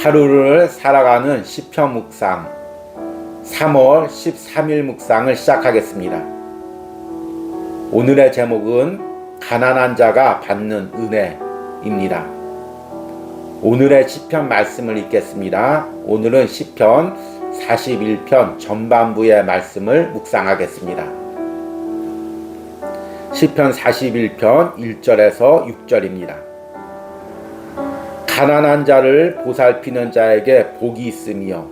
하루를 살아가는 시편 묵상 3월 13일 묵상을 시작하겠습니다. 오늘의 제목은 가난한 자가 받는 은혜입니다. 오늘의 시편 말씀을 읽겠습니다. 오늘은 시편 41편 전반부의 말씀을 묵상하겠습니다. 시편 41편 1절에서 6절입니다. 가난한 자를 보살피는 자에게 복이 있으며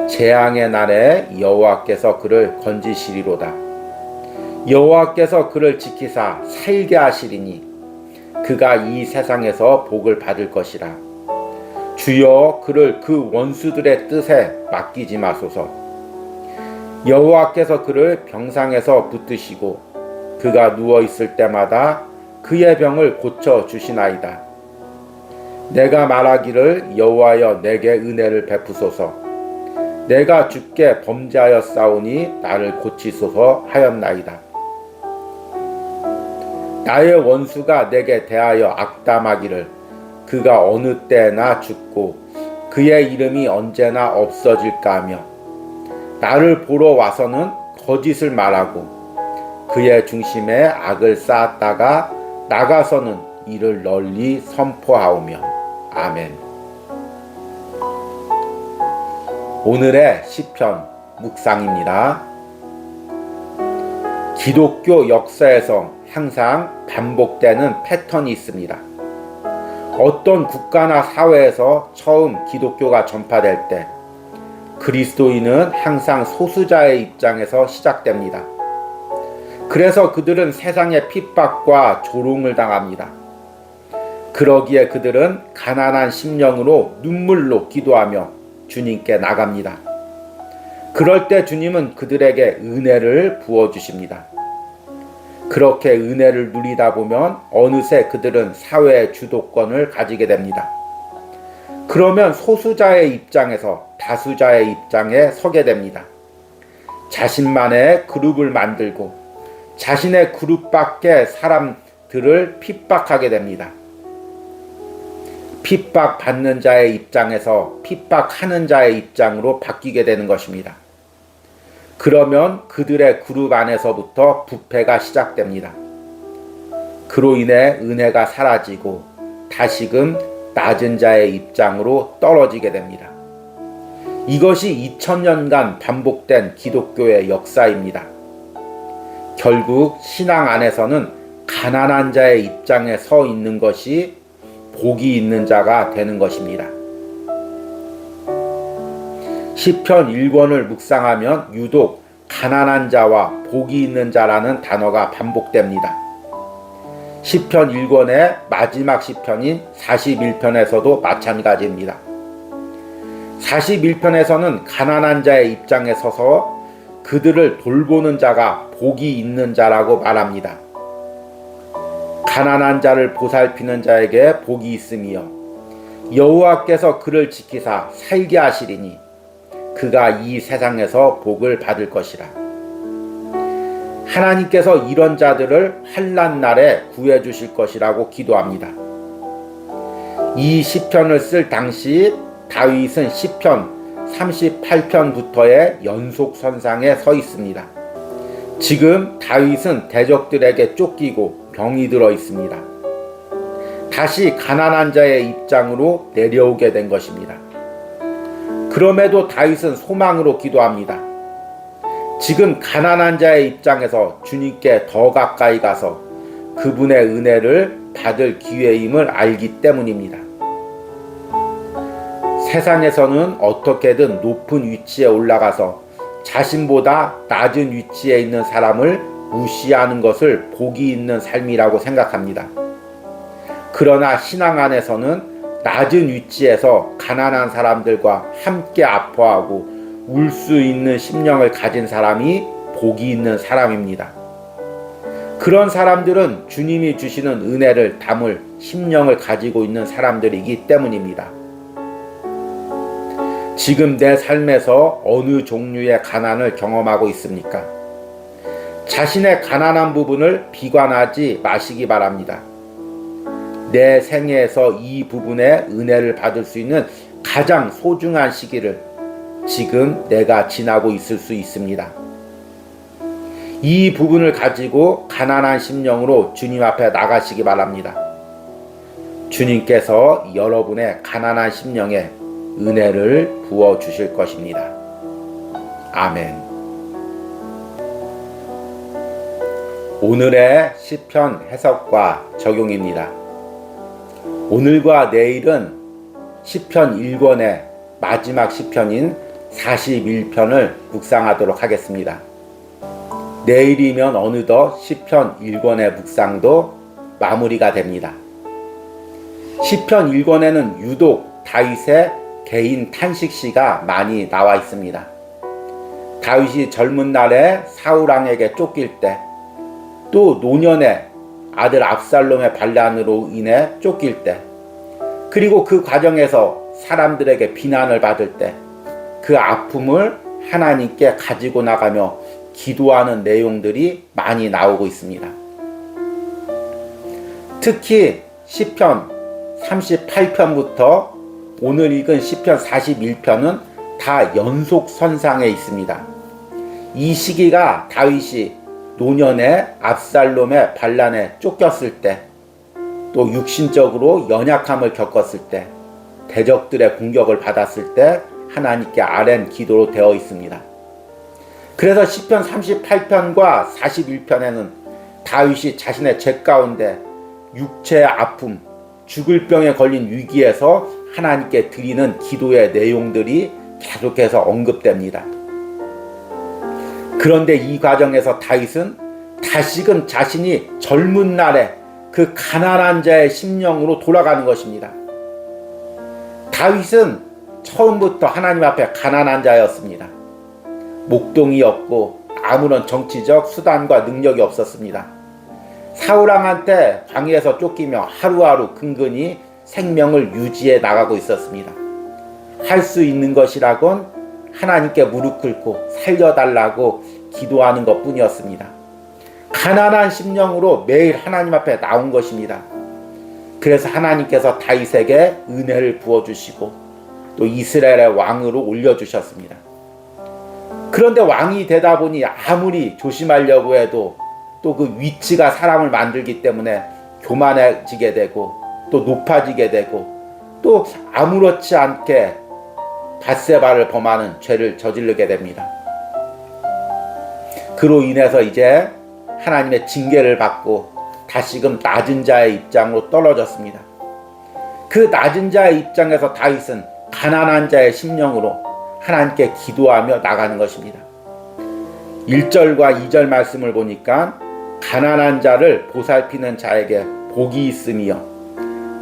재앙의 날에 여호와께서 그를 건지시리로다. 여호와께서 그를 지키사 살게 하시리니 그가 이 세상에서 복을 받을 것이라. 주여 그를 그 원수들의 뜻에 맡기지 마소서. 여호와께서 그를 병상에서 붙드시고 그가 누워있을 때마다 그의 병을 고쳐 주시나이다. 내가 말하기를 여호와여 내게 은혜를 베푸소서. 내가 주께 범죄하였사오니 나를 고치소서 하였나이다. 나의 원수가 내게 대하여 악담하기를 그가 어느 때나 죽고 그의 이름이 언제나 없어질까 하며 나를 보러 와서는 거짓을 말하고 그의 중심에 악을 쌓았다가 나가서는 이를 널리 선포하오며. 아멘. 오늘의 시편 묵상입니다. 기독교 역사에서 항상 반복되는 패턴이 있습니다. 어떤 국가나 사회에서 처음 기독교가 전파될 때 그리스도인은 항상 소수자의 입장에서 시작됩니다. 그래서 그들은 세상의 핍박과 조롱을 당합니다. 그러기에 그들은 가난한 심령으로 눈물로 기도하며 주님께 나갑니다. 그럴 때 주님은 그들에게 은혜를 부어주십니다. 그렇게 은혜를 누리다 보면 어느새 그들은 사회의 주도권을 가지게 됩니다. 그러면 소수자의 입장에서 다수자의 입장에 서게 됩니다. 자신만의 그룹을 만들고 자신의 그룹 밖의 사람들을 핍박하게 됩니다. 핍박받는 자의 입장에서 핍박하는 자의 입장으로 바뀌게 되는 것입니다. 그러면 그들의 그룹 안에서부터 부패가 시작됩니다. 그로 인해 은혜가 사라지고 다시금 낮은 자의 입장으로 떨어지게 됩니다. 이것이 2000년간 반복된 기독교의 역사입니다. 결국 신앙 안에서는 가난한 자의 입장에 서 있는 것이 복이 있는 자가 되는 것입니다. 시편 1권을 묵상하면 유독 가난한 자와 복이 있는 자라는 단어가 반복됩니다. 시편 1권의 마지막 시편인 41편에서도 마찬가지입니다. 41편에서는 가난한 자의 입장에 서서 그들을 돌보는 자가 복이 있는 자라고 말합니다. 가난한 자를 보살피는 자에게 복이 있으며 여호와께서 그를 지키사 살게 하시리니 그가 이 세상에서 복을 받을 것이라. 하나님께서 이런 자들을 환난 날에 구해 주실 것이라고 기도합니다. 이 시편을 쓸 당시 다윗은 시편 38편부터의 연속선상에 서 있습니다. 지금 다윗은 대적들에게 쫓기고 병이 들어 있습니다. 다시 가난한 자의 입장으로 내려오게 된 것입니다. 그럼에도 다윗은 소망으로 기도합니다. 지금 가난한 자의 입장에서 주님께 더 가까이 가서 그분의 은혜를 받을 기회임을 알기 때문입니다. 세상에서는 어떻게든 높은 위치에 올라가서 자신보다 낮은 위치에 있는 사람을 무시하는 것을 복이 있는 삶이라고 생각합니다. 그러나 신앙 안에서는 낮은 위치에서 가난한 사람들과 함께 아파하고 울 수 있는 심령을 가진 사람이 복이 있는 사람입니다. 그런 사람들은 주님이 주시는 은혜를 담을 심령을 가지고 있는 사람들이기 때문입니다. 지금 내 삶에서 어느 종류의 가난을 경험하고 있습니까? 자신의 가난한 부분을 비관하지 마시기 바랍니다. 내 생애에서 이 부분에 은혜를 받을 수 있는 가장 소중한 시기를 지금 내가 지나고 있을 수 있습니다. 이 부분을 가지고 가난한 심령으로 주님 앞에 나가시기 바랍니다. 주님께서 여러분의 가난한 심령에 은혜를 부어 주실 것입니다. 아멘. 오늘의 시편 해석과 적용입니다. 오늘과 내일은 시편 1권의 마지막 시편인 41편을 묵상하도록 하겠습니다. 내일이면 어느덧 시편 1권의 묵상도 마무리가 됩니다. 시편 1권에는 유독 다윗의 개인 탄식시가 많이 나와 있습니다. 다윗이 젊은 날에 사울왕에게 쫓길 때, 또 노년에 아들 압살롬의 반란으로 인해 쫓길 때, 그리고 그 과정에서 사람들에게 비난을 받을 때 그 아픔을 하나님께 가지고 나가며 기도하는 내용들이 많이 나오고 있습니다. 특히 시편 38편부터 오늘 읽은 시편 41편은 다 연속선상에 있습니다. 이 시기가 다윗이 노년에 압살롬의 반란에 쫓겼을 때, 또 육신적으로 연약함을 겪었을 때, 대적들의 공격을 받았을 때 하나님께 아뢰는 기도로 되어 있습니다. 그래서 시편 38편과 41편에는 다윗이 자신의 죄 가운데 육체의 아픔, 죽을 병에 걸린 위기에서 하나님께 드리는 기도의 내용들이 계속해서 언급됩니다. 그런데 이 과정에서 다윗은 다시금 자신이 젊은 날에 그 가난한 자의 심령으로 돌아가는 것입니다. 다윗은 처음부터 하나님 앞에 가난한 자였습니다. 목동이었고 아무런 정치적 수단과 능력이 없었습니다. 사울왕한테 광야에서 쫓기며 하루하루 근근히 생명을 유지해 나가고 있었습니다. 할 수 있는 것이라곤 하나님께 무릎 꿇고 살려달라고 기도하는 것뿐이었습니다. 가난한 심령으로 매일 하나님 앞에 나온 것입니다. 그래서 하나님께서 다윗에게 은혜를 부어주시고 또 이스라엘의 왕으로 올려주셨습니다. 그런데 왕이 되다 보니 아무리 조심하려고 해도 또 그 위치가 사람을 만들기 때문에 교만해지게 되고 또 높아지게 되고 또 아무렇지 않게 밧세바를 범하는 죄를 저지르게 됩니다. 그로 인해서 이제 하나님의 징계를 받고 다시금 낮은 자의 입장으로 떨어졌습니다. 그 낮은 자의 입장에서 다윗은 가난한 자의 심령으로 하나님께 기도하며 나가는 것입니다. 1절과 2절 말씀을 보니까 가난한 자를 보살피는 자에게 복이 있으며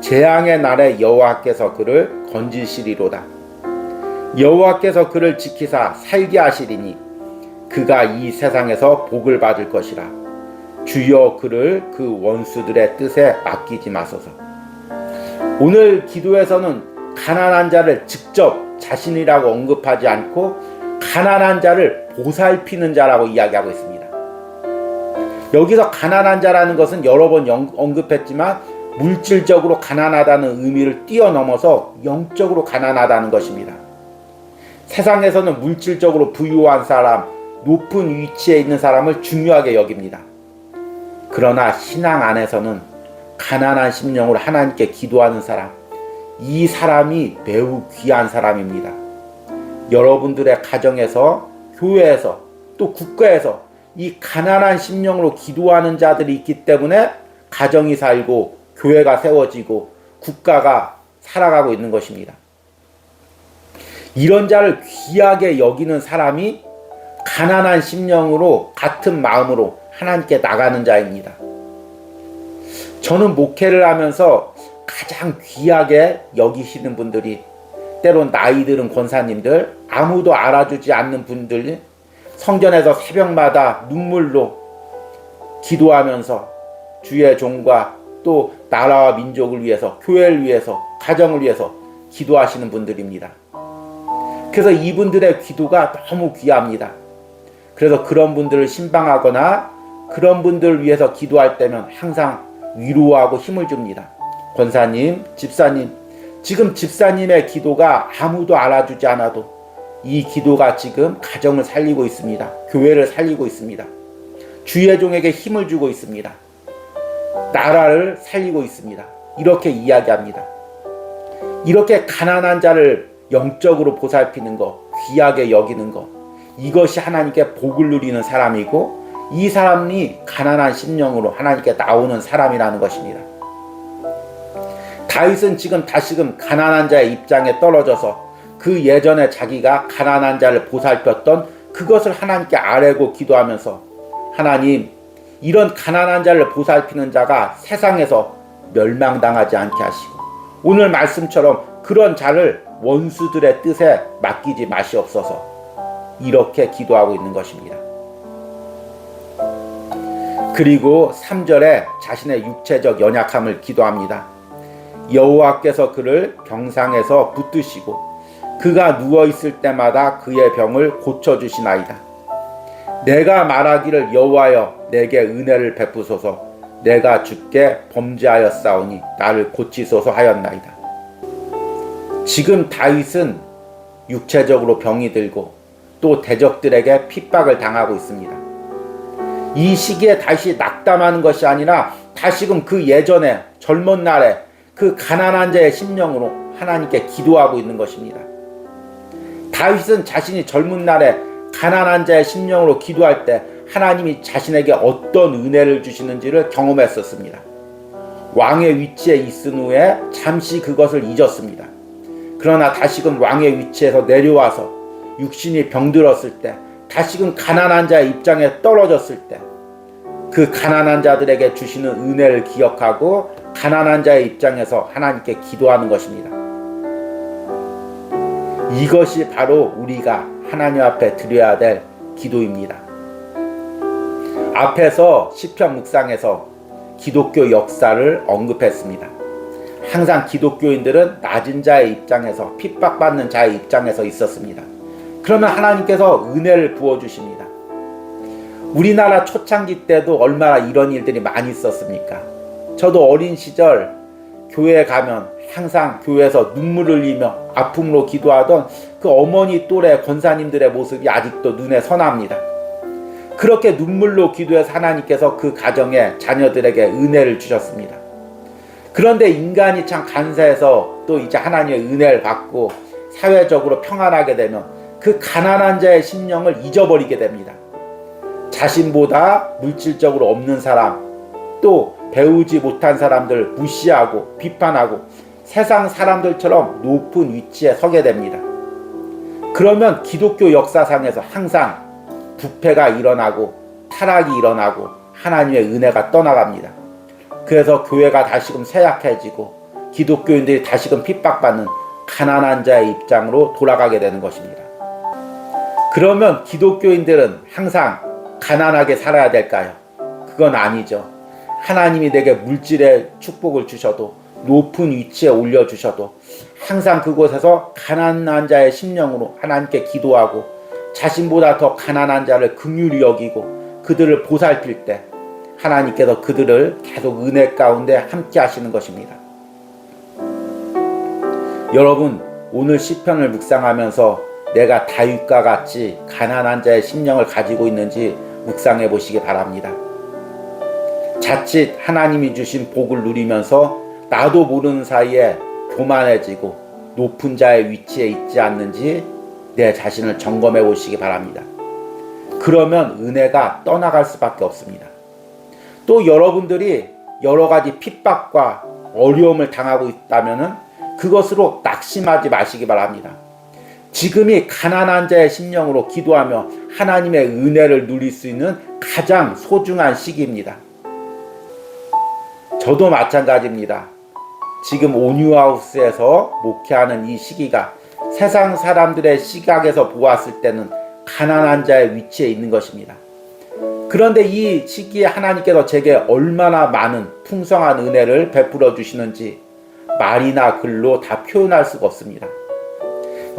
재앙의 날에 여호와께서 그를 건지시리로다. 여호와께서 그를 지키사 살게 하시리니 그가 이 세상에서 복을 받을 것이라. 주여 그를 그 원수들의 뜻에 맡기지 마소서. 오늘 기도에서는 가난한 자를 직접 자신이라고 언급하지 않고 가난한 자를 보살피는 자라고 이야기하고 있습니다. 여기서 가난한 자라는 것은 여러 번 언급했지만 물질적으로 가난하다는 의미를 뛰어넘어서 영적으로 가난하다는 것입니다. 세상에서는 물질적으로 부유한 사람, 높은 위치에 있는 사람을 중요하게 여깁니다. 그러나 신앙 안에서는 가난한 심령으로 하나님께 기도하는 사람, 이 사람이 매우 귀한 사람입니다. 여러분들의 가정에서, 교회에서, 또 국가에서 이 가난한 심령으로 기도하는 자들이 있기 때문에 가정이 살고 교회가 세워지고 국가가 살아가고 있는 것입니다. 이런 자를 귀하게 여기는 사람이 가난한 심령으로 같은 마음으로 하나님께 나가는 자입니다. 저는 목회를 하면서 가장 귀하게 여기시는 분들이 때론 나이 들은 권사님들, 아무도 알아주지 않는 분들, 성전에서 새벽마다 눈물로 기도하면서 주의 종과 또 나라와 민족을 위해서, 교회를 위해서, 가정을 위해서 기도하시는 분들입니다. 그래서 이분들의 기도가 너무 귀합니다. 그래서 그런 분들을 신방하거나 그런 분들을 위해서 기도할 때면 항상 위로하고 힘을 줍니다. 권사님, 집사님, 지금 집사님의 기도가 아무도 알아주지 않아도 이 기도가 지금 가정을 살리고 있습니다. 교회를 살리고 있습니다. 주의 종에게 힘을 주고 있습니다. 나라를 살리고 있습니다. 이렇게 이야기합니다. 이렇게 가난한 자를 영적으로 보살피는 것, 귀하게 여기는 것, 이것이 하나님께 복을 누리는 사람이고 이 사람이 가난한 심령으로 하나님께 나오는 사람이라는 것입니다. 다윗은 지금 다시금 가난한 자의 입장에 떨어져서 그 예전에 자기가 가난한 자를 보살폈던 그것을 하나님께 아뢰고 기도하면서 하나님, 이런 가난한 자를 보살피는 자가 세상에서 멸망당하지 않게 하시고 오늘 말씀처럼 그런 자를 원수들의 뜻에 맡기지 마시옵소서, 이렇게 기도하고 있는 것입니다. 그리고 3절에 자신의 육체적 연약함을 기도합니다. 여호와께서 그를 병상에서 붙드시고 그가 누워있을 때마다 그의 병을 고쳐주시나이다. 내가 말하기를 여호와여 내게 은혜를 베푸소서, 내가 주께 범죄하였사오니 나를 고치소서 하였나이다. 지금 다윗은 육체적으로 병이 들고 또 대적들에게 핍박을 당하고 있습니다. 이 시기에 다시 낙담하는 것이 아니라 다시금 그 예전에 젊은 날에 그 가난한 자의 심령으로 하나님께 기도하고 있는 것입니다. 다윗은 자신이 젊은 날에 가난한 자의 심령으로 기도할 때 하나님이 자신에게 어떤 은혜를 주시는지를 경험했었습니다. 왕의 위치에 있은 후에 잠시 그것을 잊었습니다. 그러나 다시금 왕의 위치에서 내려와서 육신이 병들었을 때, 다시금 가난한 자의 입장에 떨어졌을 때 그 가난한 자들에게 주시는 은혜를 기억하고 가난한 자의 입장에서 하나님께 기도하는 것입니다. 이것이 바로 우리가 하나님 앞에 드려야 될 기도입니다. 앞에서 시편 묵상에서 기독교 역사를 언급했습니다. 항상 기독교인들은 낮은 자의 입장에서, 핍박받는 자의 입장에서 있었습니다. 그러면 하나님께서 은혜를 부어주십니다. 우리나라 초창기 때도 얼마나 이런 일들이 많이 있었습니까? 저도 어린 시절 교회에 가면 항상 교회에서 눈물을 흘리며 아픔으로 기도하던 그 어머니 또래 권사님들의 모습이 아직도 눈에 선합니다. 그렇게 눈물로 기도해서 하나님께서 그 가정에 자녀들에게 은혜를 주셨습니다. 그런데 인간이 참 간사해서 또 이제 하나님의 은혜를 받고 사회적으로 평안하게 되면 그 가난한 자의 심령을 잊어버리게 됩니다. 자신보다 물질적으로 없는 사람, 또 배우지 못한 사람들 무시하고 비판하고 세상 사람들처럼 높은 위치에 서게 됩니다. 그러면 기독교 역사상에서 항상 부패가 일어나고 타락이 일어나고 하나님의 은혜가 떠나갑니다. 그래서 교회가 다시금 쇠약해지고 기독교인들이 다시금 핍박받는 가난한 자의 입장으로 돌아가게 되는 것입니다. 그러면 기독교인들은 항상 가난하게 살아야 될까요? 그건 아니죠. 하나님이 내게 물질의 축복을 주셔도, 높은 위치에 올려주셔도 항상 그곳에서 가난한 자의 심령으로 하나님께 기도하고 자신보다 더 가난한 자를 긍휼히 여기고 그들을 보살필 때 하나님께서 그들을 계속 은혜 가운데 함께 하시는 것입니다. 여러분, 오늘 시편을 묵상하면서 내가 다윗과 같이 가난한 자의 심령을 가지고 있는지 묵상해 보시기 바랍니다. 자칫 하나님이 주신 복을 누리면서 나도 모르는 사이에 교만해지고 높은 자의 위치에 있지 않는지 내 자신을 점검해 보시기 바랍니다. 그러면 은혜가 떠나갈 수밖에 없습니다. 또 여러분들이 여러 가지 핍박과 어려움을 당하고 있다면 그것으로 낙심하지 마시기 바랍니다. 지금이 가난한 자의 심령으로 기도하며 하나님의 은혜를 누릴 수 있는 가장 소중한 시기입니다. 저도 마찬가지입니다. 지금 온유하우스에서 목회하는 이 시기가 세상 사람들의 시각에서 보았을 때는 가난한 자의 위치에 있는 것입니다. 그런데 이 시기에 하나님께서 제게 얼마나 많은 풍성한 은혜를 베풀어 주시는지 말이나 글로 다 표현할 수가 없습니다.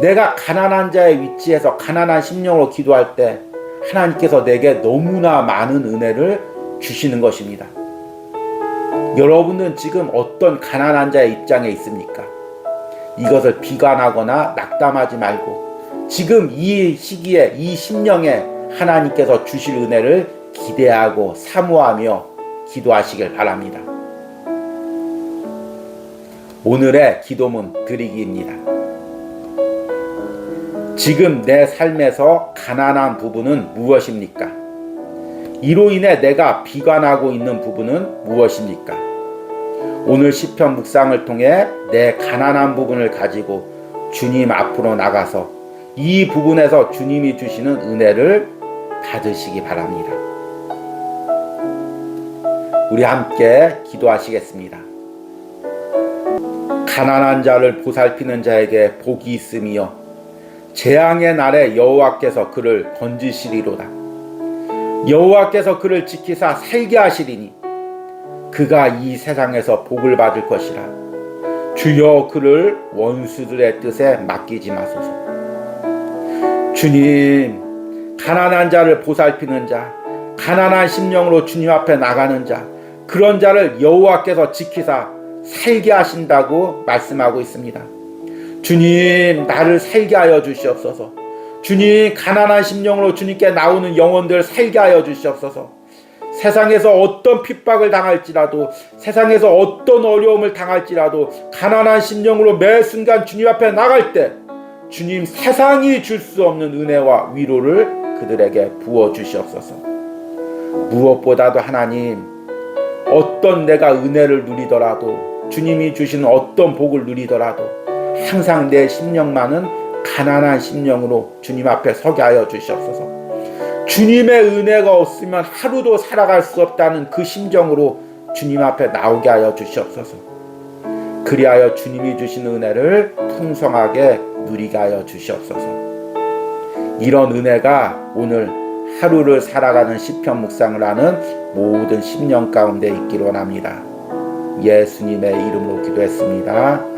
내가 가난한 자의 위치에서 가난한 심령으로 기도할 때 하나님께서 내게 너무나 많은 은혜를 주시는 것입니다. 여러분은 지금 어떤 가난한 자의 입장에 있습니까? 이것을 비관하거나 낙담하지 말고 지금 이 시기에 이 심령에 하나님께서 주실 은혜를 기대하고 사모하며 기도하시길 바랍니다. 오늘의 기도문 드리기입니다. 지금 내 삶에서 가난한 부분은 무엇입니까? 이로 인해 내가 비관하고 있는 부분은 무엇입니까? 오늘 시편 묵상을 통해 내 가난한 부분을 가지고 주님 앞으로 나가서 이 부분에서 주님이 주시는 은혜를 받으시기 바랍니다. 우리 함께 기도하시겠습니다. 가난한 자를 보살피는 자에게 복이 있으며 재앙의 날에 여호와께서 그를 건지시리로다. 여호와께서 그를 지키사 살게 하시리니 그가 이 세상에서 복을 받을 것이라. 주여 그를 원수들의 뜻에 맡기지 마소서. 주님, 가난한 자를 보살피는 자, 가난한 심령으로 주님 앞에 나가는 자, 그런 자를 여호와께서 지키사 살게 하신다고 말씀하고 있습니다. 주님, 나를 살게 하여 주시옵소서. 주님, 가난한 심령으로 주님께 나오는 영혼들 살게 하여 주시옵소서. 세상에서 어떤 핍박을 당할지라도, 세상에서 어떤 어려움을 당할지라도 가난한 심령으로 매 순간 주님 앞에 나갈 때 주님, 세상이 줄 수 없는 은혜와 위로를 그들에게 부어 주시옵소서. 무엇보다도 하나님, 어떤 내가 은혜를 누리더라도, 주님이 주시는 어떤 복을 누리더라도 항상 내 심령만은 가난한 심령으로 주님 앞에 서게 하여 주시옵소서. 주님의 은혜가 없으면 하루도 살아갈 수 없다는 그 심정으로 주님 앞에 나오게 하여 주시옵소서. 그리하여 주님이 주시는 은혜를 풍성하게 누리게 하여 주시옵소서. 이런 은혜가 오늘 하루를 살아가는 시편 묵상을 하는 모든 심령 가운데 있기를 원합니다. 예수님의 이름으로 기도했습니다.